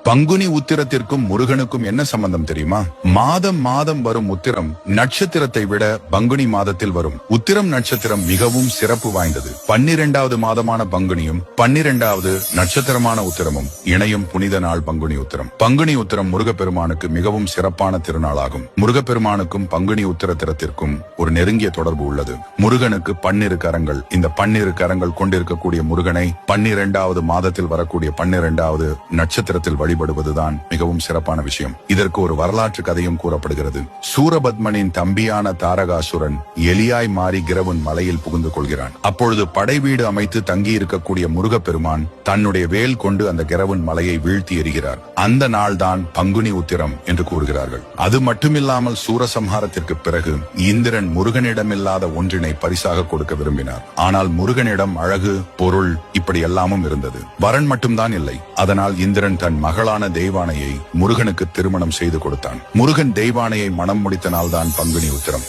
பங்குனி உத்திரத்திற்கும் முருகனுக்கும் என்ன சம்பந்தம் தெரியுமா? மாதம் மாதம் வரும் உத்திரம் நட்சத்திரத்தை விட பங்குனி மாதத்தில் வரும் உத்திரம் நட்சத்திரம் மிகவும் சிறப்பு வாய்ந்தது. 12வது மாதமான பங்குனியும் 12வது நட்சத்திரமான உத்திரமும் இணையும் புனித நாள் பங்குனி உத்திரம். பங்குனி உத்திரம் முருகப்பெருமானுக்கு மிகவும் சிறப்பான திருநாளாகும். முருகப்பெருமானுக்கும் பங்குனி உத்திரத்திற்கும் ஒரு நெருங்கிய தொடர்பு உள்ளது. முருகனுக்கு 12 கரங்கள். இந்த 12 கரங்கள் கொண்டிருக்கக்கூடிய முருகனை 12வது மாதத்தில் வரக்கூடிய 12வது நட்சத்திரத்தில் வழிபடுவதுதான் மிகவும் சிறப்பான விஷயம். இதற்கு ஒரு வரலாற்று கதையும் கூறப்படுகிறது. சூரபத்மனின் தம்பியான தாரகாசுரன் எலியாய் மாறி கிரவுன் மலையில் புகுந்து கொள்கிறான். அப்பொழுது படை வீடு அமைத்து தங்கி இருக்கக்கூடிய முருகப்பெருமான் தன்னுடைய வேல் கொண்டு அந்த கிரவுன் மலையை வீழ்த்தி எறிகிறார். அந்த நாள் தான் பங்குனி உத்திரம் என்று கூறுகிறார்கள். அது மட்டுமில்லாமல் சூரசம்ஹாரத்திற்கு பிறகு இந்திரன் முருகனிடமில்லாத ஒன்றினை பரிசாக கொடுக்க விரும்பினார். ஆனால் முருகனிடம் அழகு, பொருள் இப்படி எல்லாமும் இருந்தது. வரன் மட்டும்தான் இல்லை. அதனால் இந்திரன் தன் மகளான தெய்வானையை முருகனுக்கு திருமணம் செய்து கொடுத்தான். முருகன் தெய்வானையை மணம் முடித்த நாள்தான் பங்குனி உத்திரம்.